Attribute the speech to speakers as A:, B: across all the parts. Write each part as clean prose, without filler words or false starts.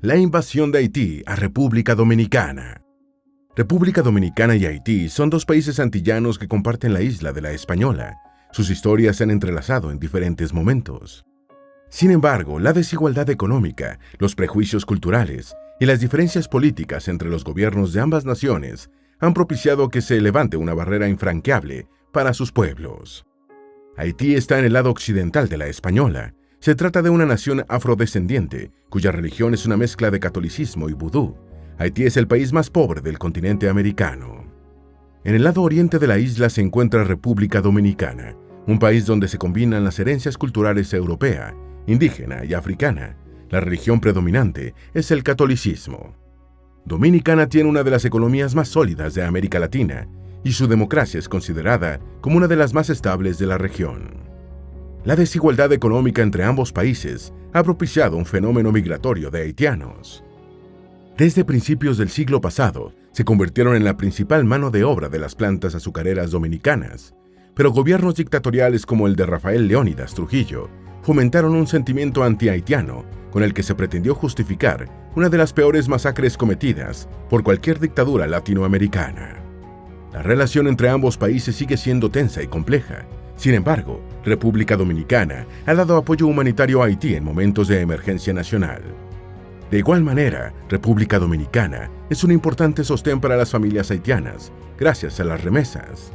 A: La invasión de Haití a República Dominicana. República Dominicana y Haití son dos países antillanos que comparten la isla de la Española. Sus historias se han entrelazado en diferentes momentos. Sin embargo, la desigualdad económica, los prejuicios culturales y las diferencias políticas entre los gobiernos de ambas naciones han propiciado que se levante una barrera infranqueable para sus pueblos. Haití está en el lado occidental de la Española. Se trata de una nación afrodescendiente, cuya religión es una mezcla de catolicismo y vudú. Haití es el país más pobre del continente americano. En el lado oriente de la isla se encuentra República Dominicana, un país donde se combinan las herencias culturales europea, indígena y africana. La religión predominante es el catolicismo. Dominicana tiene una de las economías más sólidas de América Latina y su democracia es considerada como una de las más estables de la región. La desigualdad económica entre ambos países ha propiciado un fenómeno migratorio de haitianos. Desde principios del siglo pasado, se convirtieron en la principal mano de obra de las plantas azucareras dominicanas, pero gobiernos dictatoriales como el de Rafael Leónidas Trujillo fomentaron un sentimiento anti-haitiano con el que se pretendió justificar una de las peores masacres cometidas por cualquier dictadura latinoamericana. La relación entre ambos países sigue siendo tensa y compleja. Sin embargo, República Dominicana ha dado apoyo humanitario a Haití en momentos de emergencia nacional. De igual manera, República Dominicana es un importante sostén para las familias haitianas, gracias a las remesas.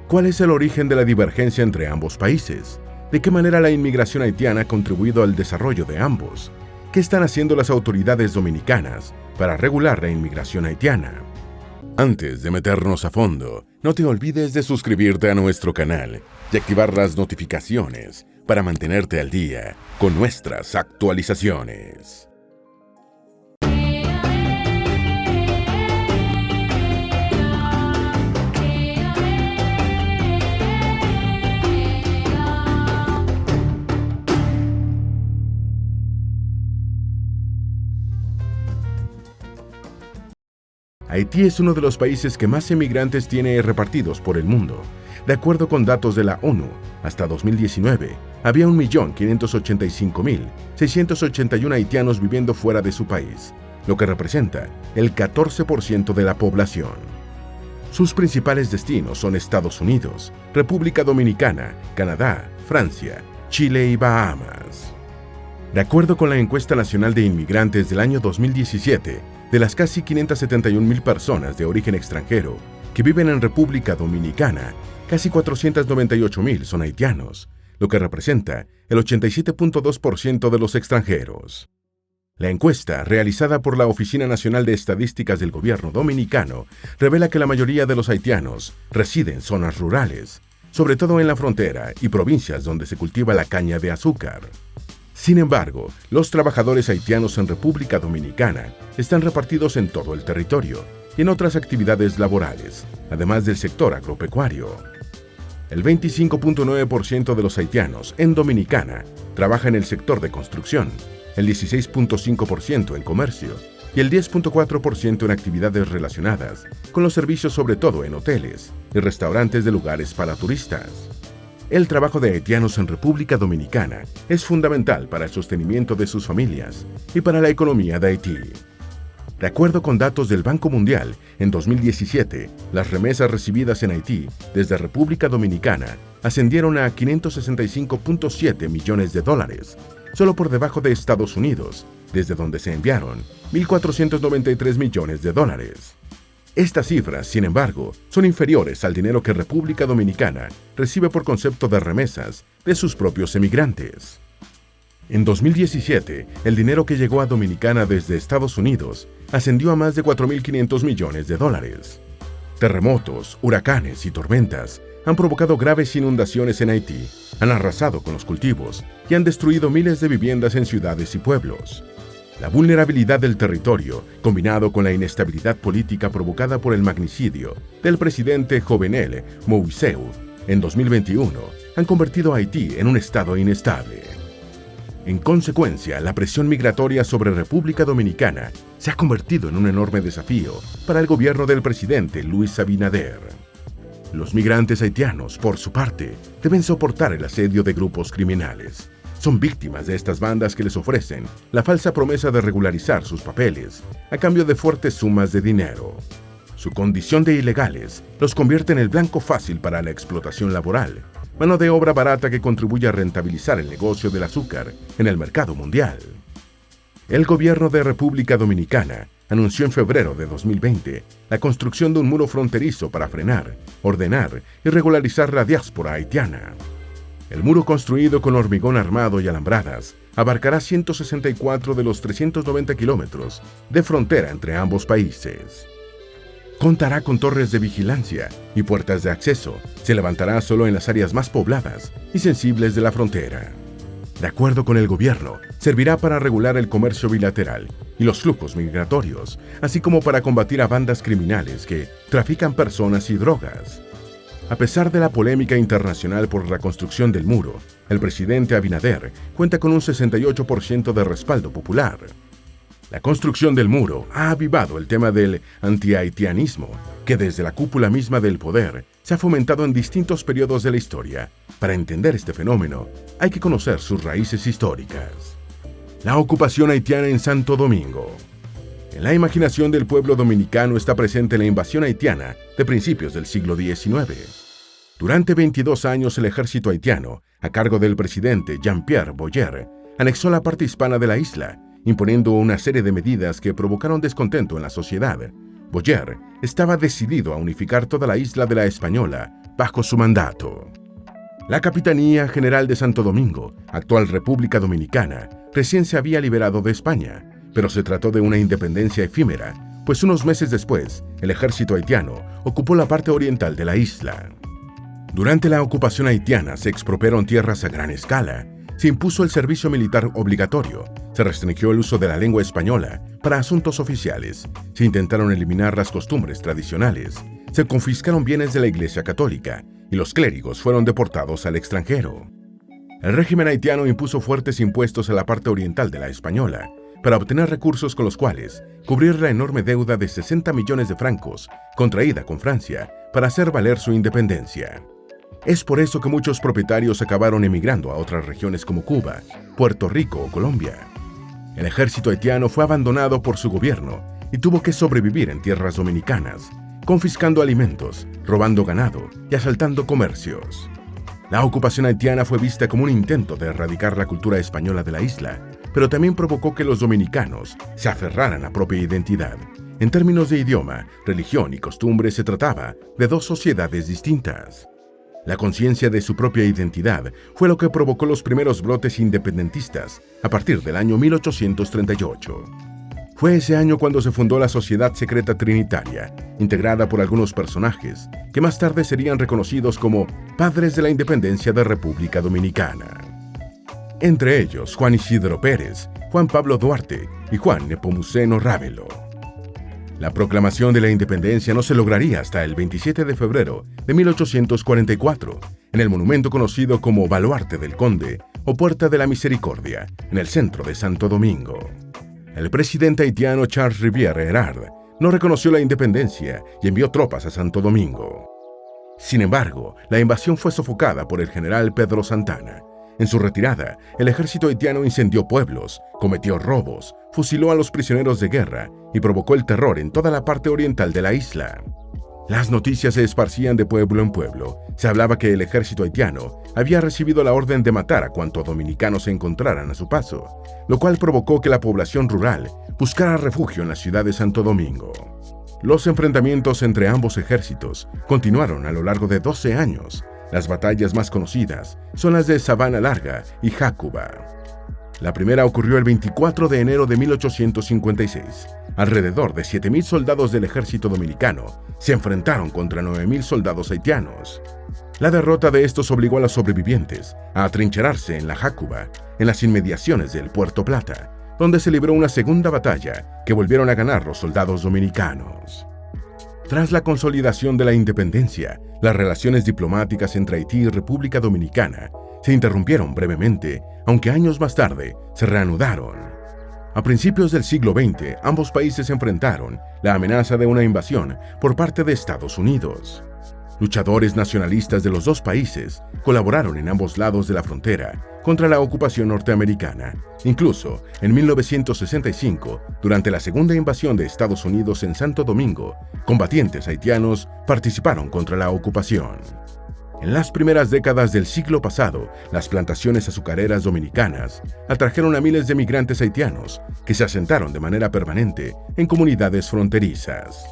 A: ¿Cuál es el origen de la divergencia entre ambos países? ¿De qué manera la inmigración haitiana ha contribuido al desarrollo de ambos? ¿Qué están haciendo las autoridades dominicanas para regular la inmigración haitiana? Antes de meternos a fondo, no te olvides de suscribirte a nuestro canal y activar las notificaciones para mantenerte al día con nuestras actualizaciones. Haití es uno de los países que más emigrantes tiene repartidos por el mundo. De acuerdo con datos de la ONU, hasta 2019, había 1.585.681 haitianos viviendo fuera de su país, lo que representa el 14% de la población. Sus principales destinos son Estados Unidos, República Dominicana, Canadá, Francia, Chile y Bahamas. De acuerdo con la Encuesta Nacional de Inmigrantes del año 2017, de las casi 571.000 personas de origen extranjero que viven en República Dominicana, casi 498.000 son haitianos, lo que representa el 87.2% de los extranjeros. La encuesta, realizada por la Oficina Nacional de Estadísticas del Gobierno Dominicano, revela que la mayoría de los haitianos residen en zonas rurales, sobre todo en la frontera y provincias donde se cultiva la caña de azúcar. Sin embargo, los trabajadores haitianos en República Dominicana están repartidos en todo el territorio y en otras actividades laborales, además del sector agropecuario. El 25.9% de los haitianos en Dominicana trabaja en el sector de construcción, el 16.5% en comercio y el 10.4% en actividades relacionadas con los servicios, sobre todo en hoteles y restaurantes de lugares para turistas. El trabajo de haitianos en República Dominicana es fundamental para el sostenimiento de sus familias y para la economía de Haití. De acuerdo con datos del Banco Mundial, en 2017, las remesas recibidas en Haití desde República Dominicana ascendieron a $565.7 millones, solo por debajo de Estados Unidos, desde donde se enviaron $1.493 millones. Estas cifras, sin embargo, son inferiores al dinero que República Dominicana recibe por concepto de remesas de sus propios emigrantes. En 2017, el dinero que llegó a Dominicana desde Estados Unidos ascendió a más de $4.500 millones. Terremotos, huracanes y tormentas han provocado graves inundaciones en Haití, han arrasado con los cultivos y han destruido miles de viviendas en ciudades y pueblos. La vulnerabilidad del territorio, combinado con la inestabilidad política provocada por el magnicidio del presidente Jovenel Moïse en 2021, han convertido a Haití en un estado inestable. En consecuencia, la presión migratoria sobre República Dominicana se ha convertido en un enorme desafío para el gobierno del presidente Luis Abinader. Los migrantes haitianos, por su parte, deben soportar el asedio de grupos criminales. Son víctimas de estas bandas que les ofrecen la falsa promesa de regularizar sus papeles a cambio de fuertes sumas de dinero. Su condición de ilegales los convierte en el blanco fácil para la explotación laboral, mano de obra barata que contribuye a rentabilizar el negocio del azúcar en el mercado mundial. El gobierno de República Dominicana anunció en febrero de 2020 la construcción de un muro fronterizo para frenar, ordenar y regularizar la diáspora haitiana. El muro, construido con hormigón armado y alambradas, abarcará 164 de los 390 kilómetros de frontera entre ambos países. Contará con torres de vigilancia y puertas de acceso. Se levantará solo en las áreas más pobladas y sensibles de la frontera. De acuerdo con el gobierno, servirá para regular el comercio bilateral y los flujos migratorios, así como para combatir a bandas criminales que trafican personas y drogas. A pesar de la polémica internacional por la construcción del muro, el presidente Abinader cuenta con un 68% de respaldo popular. La construcción del muro ha avivado el tema del antihaitianismo, que desde la cúpula misma del poder se ha fomentado en distintos periodos de la historia. Para entender este fenómeno, hay que conocer sus raíces históricas. La ocupación haitiana en Santo Domingo. En la imaginación del pueblo dominicano está presente la invasión haitiana de principios del siglo XIX. Durante 22 años el ejército haitiano, a cargo del presidente Jean-Pierre Boyer, anexó la parte hispana de la isla, imponiendo una serie de medidas que provocaron descontento en la sociedad. Boyer estaba decidido a unificar toda la isla de la Española bajo su mandato. La Capitanía General de Santo Domingo, actual República Dominicana, recién se había liberado de España, pero se trató de una independencia efímera, pues unos meses después, el ejército haitiano ocupó la parte oriental de la isla. Durante la ocupación haitiana se expropiaron tierras a gran escala, se impuso el servicio militar obligatorio, se restringió el uso de la lengua española para asuntos oficiales, se intentaron eliminar las costumbres tradicionales, se confiscaron bienes de la Iglesia Católica y los clérigos fueron deportados al extranjero. El régimen haitiano impuso fuertes impuestos a la parte oriental de la Española para obtener recursos con los cuales cubrir la enorme deuda de 60 millones de francos contraída con Francia para hacer valer su independencia. Es por eso que muchos propietarios acabaron emigrando a otras regiones como Cuba, Puerto Rico o Colombia. El ejército haitiano fue abandonado por su gobierno y tuvo que sobrevivir en tierras dominicanas, confiscando alimentos, robando ganado y asaltando comercios. La ocupación haitiana fue vista como un intento de erradicar la cultura española de la isla, pero también provocó que los dominicanos se aferraran a propia identidad. En términos de idioma, religión y costumbre se trataba de dos sociedades distintas. La conciencia de su propia identidad fue lo que provocó los primeros brotes independentistas a partir del año 1838. Fue ese año cuando se fundó la Sociedad Secreta Trinitaria, integrada por algunos personajes que más tarde serían reconocidos como padres de la independencia de República Dominicana. Entre ellos, Juan Isidro Pérez, Juan Pablo Duarte y Juan Nepomuceno Ravelo. La proclamación de la independencia no se lograría hasta el 27 de febrero de 1844, en el monumento conocido como Baluarte del Conde o Puerta de la Misericordia, en el centro de Santo Domingo. El presidente haitiano Charles Rivière Erard no reconoció la independencia y envió tropas a Santo Domingo. Sin embargo, la invasión fue sofocada por el general Pedro Santana. En su retirada, el ejército haitiano incendió pueblos, cometió robos, fusiló a los prisioneros de guerra y provocó el terror en toda la parte oriental de la isla. Las noticias se esparcían de pueblo en pueblo. Se hablaba que el ejército haitiano había recibido la orden de matar a cuantos dominicanos se encontraran a su paso, lo cual provocó que la población rural buscara refugio en la ciudad de Santo Domingo. Los enfrentamientos entre ambos ejércitos continuaron a lo largo de 12 años. Las batallas más conocidas son las de Sabana Larga y Jácuba. La primera ocurrió el 24 de enero de 1856. Alrededor de 7,000 soldados del ejército dominicano se enfrentaron contra 9,000 soldados haitianos. La derrota de estos obligó a los sobrevivientes a atrincherarse en la Jácuba, en las inmediaciones del Puerto Plata, donde se libró una segunda batalla que volvieron a ganar los soldados dominicanos. Tras la consolidación de la independencia, las relaciones diplomáticas entre Haití y República Dominicana se interrumpieron brevemente, aunque años más tarde se reanudaron. A principios del siglo XX, ambos países enfrentaron la amenaza de una invasión por parte de Estados Unidos. Luchadores nacionalistas de los dos países colaboraron en ambos lados de la frontera contra la ocupación norteamericana. Incluso, en 1965, durante la segunda invasión de Estados Unidos en Santo Domingo, combatientes haitianos participaron contra la ocupación. En las primeras décadas del siglo pasado, las plantaciones azucareras dominicanas atrajeron a miles de migrantes haitianos que se asentaron de manera permanente en comunidades fronterizas.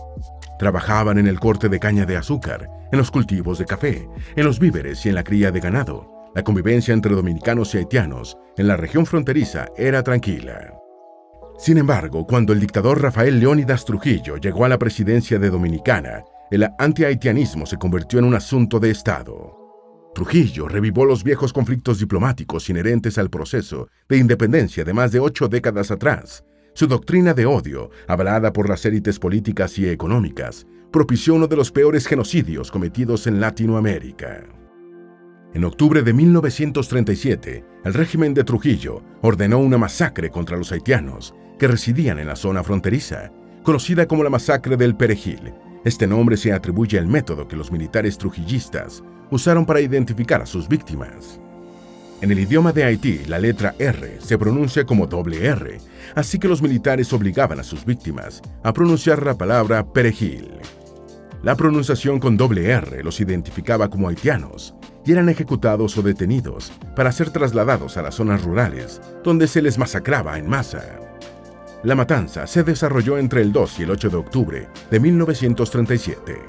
A: Trabajaban en el corte de caña de azúcar, en los cultivos de café, en los víveres y en la cría de ganado. La convivencia entre dominicanos y haitianos en la región fronteriza era tranquila. Sin embargo, cuando el dictador Rafael Leónidas Trujillo llegó a la presidencia de Dominicana, el antihaitianismo se convirtió en un asunto de Estado. Trujillo revivó los viejos conflictos diplomáticos inherentes al proceso de independencia de más de 8 décadas atrás. Su doctrina de odio, avalada por las élites políticas y económicas, propició uno de los peores genocidios cometidos en Latinoamérica. En octubre de 1937, el régimen de Trujillo ordenó una masacre contra los haitianos que residían en la zona fronteriza, conocida como la Masacre del Perejil. Este nombre se atribuye al método que los militares trujillistas usaron para identificar a sus víctimas. En el idioma de Haití, la letra R se pronuncia como doble R, así que los militares obligaban a sus víctimas a pronunciar la palabra perejil. La pronunciación con doble R los identificaba como haitianos y eran ejecutados o detenidos para ser trasladados a las zonas rurales, donde se les masacraba en masa. La matanza se desarrolló entre el 2 y el 8 de octubre de 1937.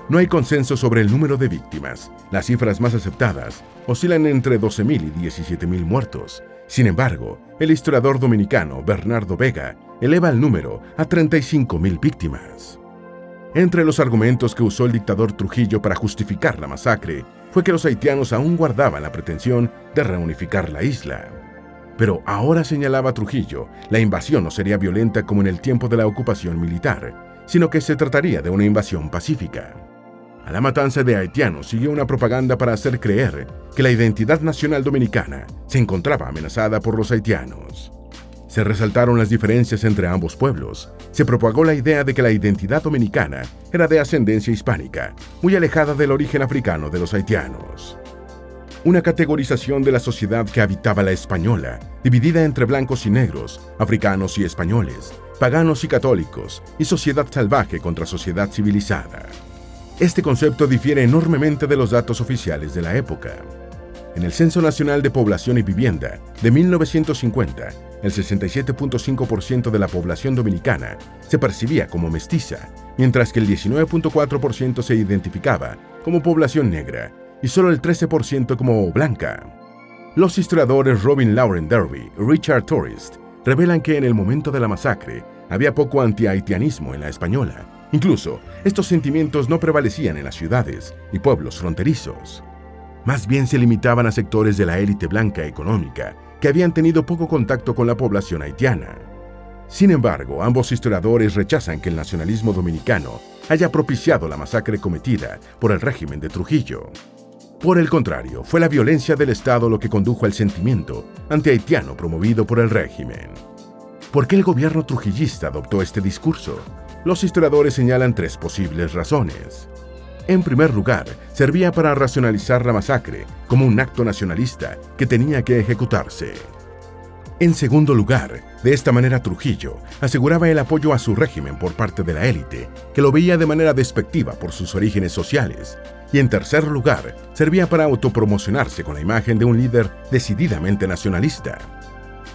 A: No hay consenso sobre el número de víctimas. Las cifras más aceptadas oscilan entre 12.000 y 17.000 muertos. Sin embargo, el historiador dominicano Bernardo Vega eleva el número a 35.000 víctimas. Entre los argumentos que usó el dictador Trujillo para justificar la masacre fue que los haitianos aún guardaban la pretensión de reunificar la isla. Pero ahora, señalaba Trujillo, la invasión no sería violenta como en el tiempo de la ocupación militar, sino que se trataría de una invasión pacífica. A la matanza de haitianos siguió una propaganda para hacer creer que la identidad nacional dominicana se encontraba amenazada por los haitianos. Se resaltaron las diferencias entre ambos pueblos. Se propagó la idea de que la identidad dominicana era de ascendencia hispánica, muy alejada del origen africano de los haitianos. Una categorización de la sociedad que habitaba la española, dividida entre blancos y negros, africanos y españoles, paganos y católicos, y sociedad salvaje contra sociedad civilizada. Este concepto difiere enormemente de los datos oficiales de la época. En el Censo Nacional de Población y Vivienda de 1950, el 67.5% de la población dominicana se percibía como mestiza, mientras que el 19.4% se identificaba como población negra y solo el 13% como blanca. Los historiadores Robin Lauren Derby y Richard Tourist revelan que en el momento de la masacre había poco anti-haitianismo en la española. Incluso, estos sentimientos no prevalecían en las ciudades y pueblos fronterizos. Más bien se limitaban a sectores de la élite blanca económica que habían tenido poco contacto con la población haitiana. Sin embargo, ambos historiadores rechazan que el nacionalismo dominicano haya propiciado la masacre cometida por el régimen de Trujillo. Por el contrario, fue la violencia del Estado lo que condujo al sentimiento antihaitiano promovido por el régimen. ¿Por qué el gobierno trujillista adoptó este discurso? Los historiadores señalan 3 posibles razones. En primer lugar, servía para racionalizar la masacre como un acto nacionalista que tenía que ejecutarse. En segundo lugar, de esta manera Trujillo aseguraba el apoyo a su régimen por parte de la élite, que lo veía de manera despectiva por sus orígenes sociales. Y en tercer lugar, servía para autopromocionarse con la imagen de un líder decididamente nacionalista.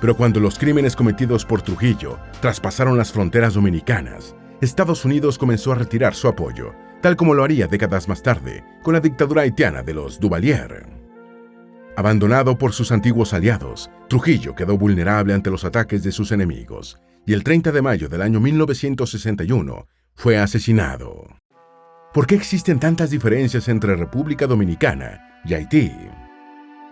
A: Pero cuando los crímenes cometidos por Trujillo traspasaron las fronteras dominicanas, Estados Unidos comenzó a retirar su apoyo, tal como lo haría décadas más tarde con la dictadura haitiana de los Duvalier. Abandonado por sus antiguos aliados, Trujillo quedó vulnerable ante los ataques de sus enemigos y el 30 de mayo del año 1961 fue asesinado. ¿Por qué existen tantas diferencias entre República Dominicana y Haití?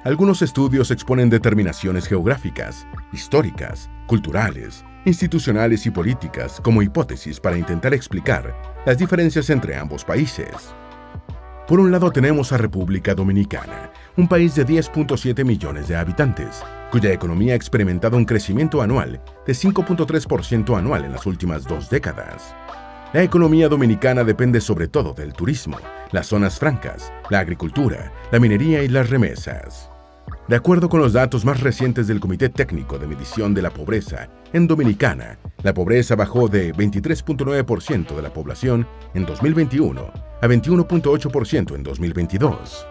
A: Algunos estudios exponen determinaciones geográficas, históricas, culturales, institucionales y políticas como hipótesis para intentar explicar las diferencias entre ambos países. Por un lado tenemos a República Dominicana, un país de 10.7 millones de habitantes, cuya economía ha experimentado un crecimiento anual de 5.3% anual en las últimas 2 décadas. La economía dominicana depende sobre todo del turismo, las zonas francas, la agricultura, la minería y las remesas. De acuerdo con los datos más recientes del Comité Técnico de Medición de la Pobreza, en Dominicana, la pobreza bajó de 23.9% de la población en 2021 a 21.8% en 2022.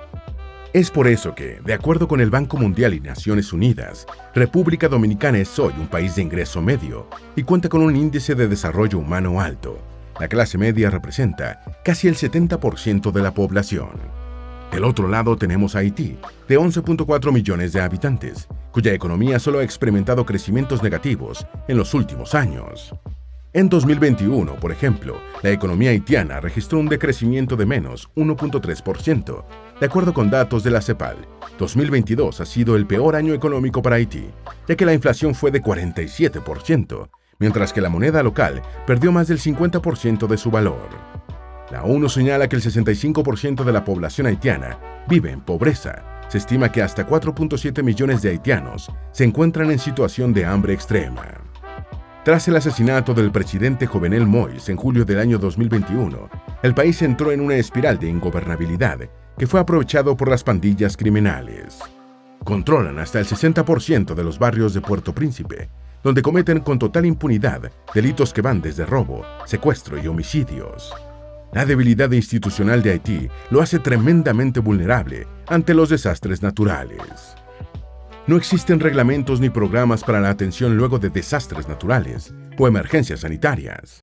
A: Es por eso que, de acuerdo con el Banco Mundial y Naciones Unidas, República Dominicana es hoy un país de ingreso medio y cuenta con un índice de desarrollo humano alto. La clase media representa casi el 70% de la población. Del otro lado tenemos a Haití, de 11.4 millones de habitantes, cuya economía solo ha experimentado crecimientos negativos en los últimos años. En 2021, por ejemplo, la economía haitiana registró un decrecimiento de menos 1.3%, de acuerdo con datos de la CEPAL. 2022 ha sido el peor año económico para Haití, ya que la inflación fue de 47%, mientras que la moneda local perdió más del 50% de su valor. La ONU señala que el 65% de la población haitiana vive en pobreza. Se estima que hasta 4.7 millones de haitianos se encuentran en situación de hambre extrema. Tras el asesinato del presidente Jovenel Moïse en julio del año 2021, el país entró en una espiral de ingobernabilidad que fue aprovechado por las pandillas criminales. Controlan hasta el 60% de los barrios de Puerto Príncipe, donde cometen con total impunidad delitos que van desde robo, secuestro y homicidios. La debilidad institucional de Haití lo hace tremendamente vulnerable ante los desastres naturales. No existen reglamentos ni programas para la atención luego de desastres naturales o emergencias sanitarias.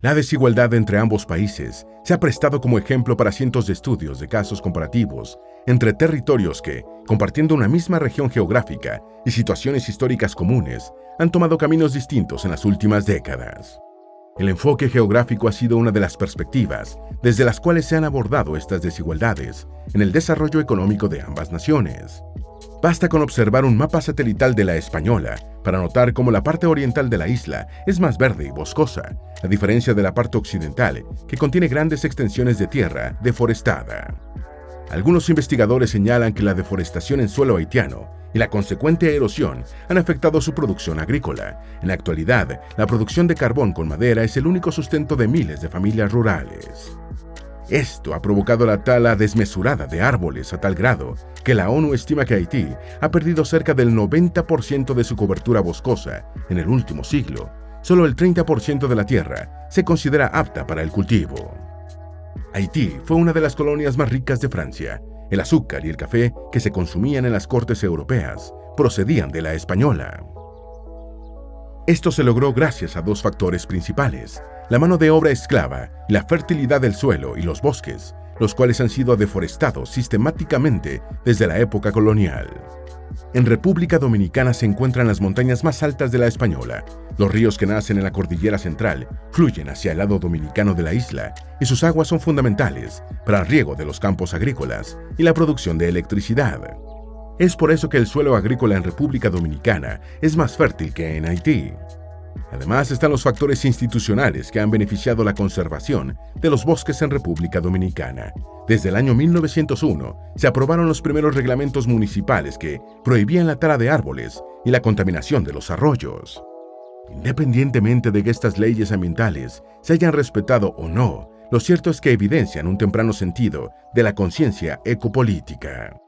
A: La desigualdad entre ambos países se ha prestado como ejemplo para cientos de estudios de casos comparativos entre territorios que, compartiendo una misma región geográfica y situaciones históricas comunes, han tomado caminos distintos en las últimas décadas. El enfoque geográfico ha sido una de las perspectivas desde las cuales se han abordado estas desigualdades en el desarrollo económico de ambas naciones. Basta con observar un mapa satelital de la Española para notar cómo la parte oriental de la isla es más verde y boscosa, a diferencia de la parte occidental, que contiene grandes extensiones de tierra deforestada. Algunos investigadores señalan que la deforestación en suelo haitiano y la consecuente erosión han afectado su producción agrícola. En la actualidad, la producción de carbón con madera es el único sustento de miles de familias rurales. Esto ha provocado la tala desmesurada de árboles a tal grado que la ONU estima que Haití ha perdido cerca del 90% de su cobertura boscosa en el último siglo. Solo el 30% de la tierra se considera apta para el cultivo. Haití fue una de las colonias más ricas de Francia. El azúcar y el café que se consumían en las cortes europeas procedían de la española. Esto se logró gracias a dos factores principales: la mano de obra esclava, la fertilidad del suelo y los bosques, los cuales han sido deforestados sistemáticamente desde la época colonial. En República Dominicana se encuentran las montañas más altas de la Española. Los ríos que nacen en la cordillera central fluyen hacia el lado dominicano de la isla y sus aguas son fundamentales para el riego de los campos agrícolas y la producción de electricidad. Es por eso que el suelo agrícola en República Dominicana es más fértil que en Haití. Además están los factores institucionales que han beneficiado la conservación de los bosques en República Dominicana. Desde el año 1901 se aprobaron los primeros reglamentos municipales que prohibían la tala de árboles y la contaminación de los arroyos. Independientemente de que estas leyes ambientales se hayan respetado o no, lo cierto es que evidencian un temprano sentido de la conciencia ecopolítica.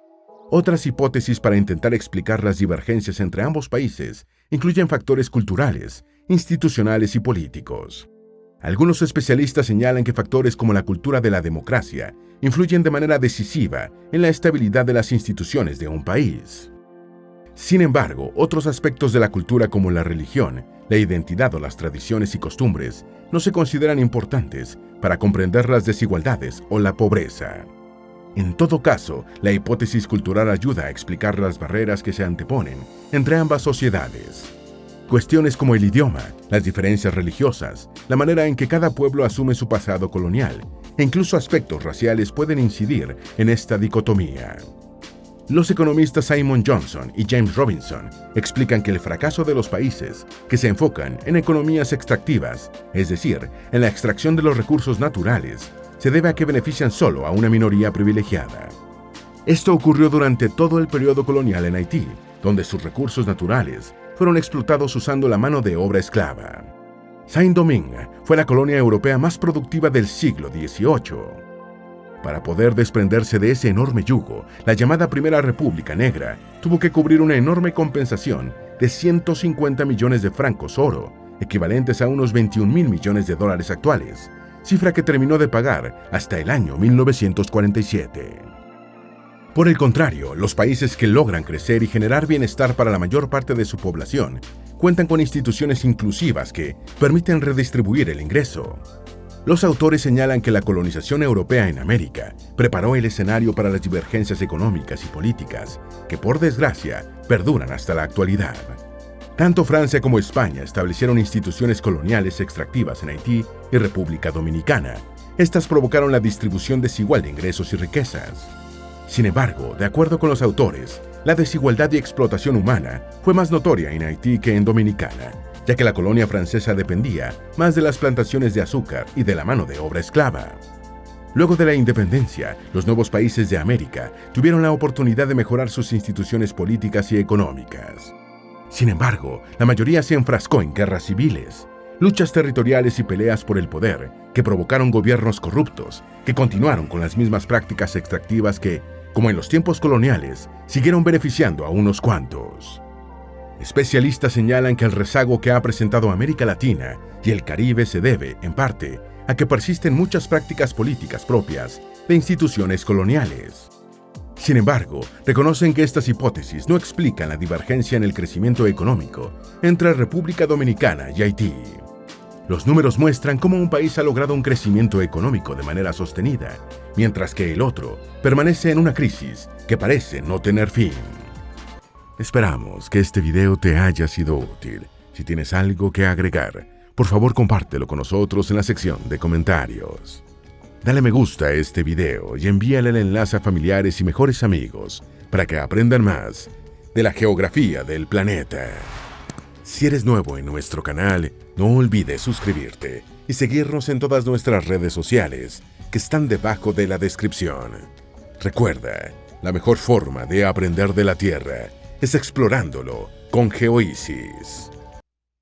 A: Otras hipótesis para intentar explicar las divergencias entre ambos países incluyen factores culturales, institucionales y políticos. Algunos especialistas señalan que factores como la cultura de la democracia influyen de manera decisiva en la estabilidad de las instituciones de un país. Sin embargo, otros aspectos de la cultura como la religión, la identidad o las tradiciones y costumbres no se consideran importantes para comprender las desigualdades o la pobreza. En todo caso, la hipótesis cultural ayuda a explicar las barreras que se anteponen entre ambas sociedades. Cuestiones como el idioma, las diferencias religiosas, la manera en que cada pueblo asume su pasado colonial, e incluso aspectos raciales pueden incidir en esta dicotomía. Los economistas Simon Johnson y James Robinson explican que el fracaso de los países que se enfocan en economías extractivas, es decir, en la extracción de los recursos naturales, se debe a que benefician solo a una minoría privilegiada. Esto ocurrió durante todo el periodo colonial en Haití, donde sus recursos naturales fueron explotados usando la mano de obra esclava. Saint-Domingue fue la colonia europea más productiva del siglo XVIII. Para poder desprenderse de ese enorme yugo, la llamada Primera República Negra tuvo que cubrir una enorme compensación de 150 millones de francos oro, equivalentes a unos 21.000 millones de dólares actuales, cifra que terminó de pagar hasta el año 1947. Por el contrario, los países que logran crecer y generar bienestar para la mayor parte de su población cuentan con instituciones inclusivas que permiten redistribuir el ingreso. Los autores señalan que la colonización europea en América preparó el escenario para las divergencias económicas y políticas que, por desgracia, perduran hasta la actualidad. Tanto Francia como España establecieron instituciones coloniales extractivas en Haití y República Dominicana. Estas provocaron la distribución desigual de ingresos y riquezas. Sin embargo, de acuerdo con los autores, la desigualdad y explotación humana fue más notoria en Haití que en Dominicana, ya que la colonia francesa dependía más de las plantaciones de azúcar y de la mano de obra esclava. Luego de la independencia, los nuevos países de América tuvieron la oportunidad de mejorar sus instituciones políticas y económicas. Sin embargo, la mayoría se enfrascó en guerras civiles, luchas territoriales y peleas por el poder que provocaron gobiernos corruptos que continuaron con las mismas prácticas extractivas que, como en los tiempos coloniales, siguieron beneficiando a unos cuantos. Especialistas señalan que el rezago que ha presentado América Latina y el Caribe se debe, en parte, a que persisten muchas prácticas políticas propias de instituciones coloniales. Sin embargo, reconocen que estas hipótesis no explican la divergencia en el crecimiento económico entre República Dominicana y Haití. Los números muestran cómo un país ha logrado un crecimiento económico de manera sostenida, mientras que el otro permanece en una crisis que parece no tener fin. Esperamos que este video te haya sido útil. Si tienes algo que agregar, por favor compártelo con nosotros en la sección de comentarios. Dale me gusta a este video y envíale el enlace a familiares y mejores amigos para que aprendan más de la geografía del planeta. Si eres nuevo en nuestro canal, no olvides suscribirte y seguirnos en todas nuestras redes sociales que están debajo de la descripción. Recuerda, la mejor forma de aprender de la Tierra es explorándolo con GeoEasy's.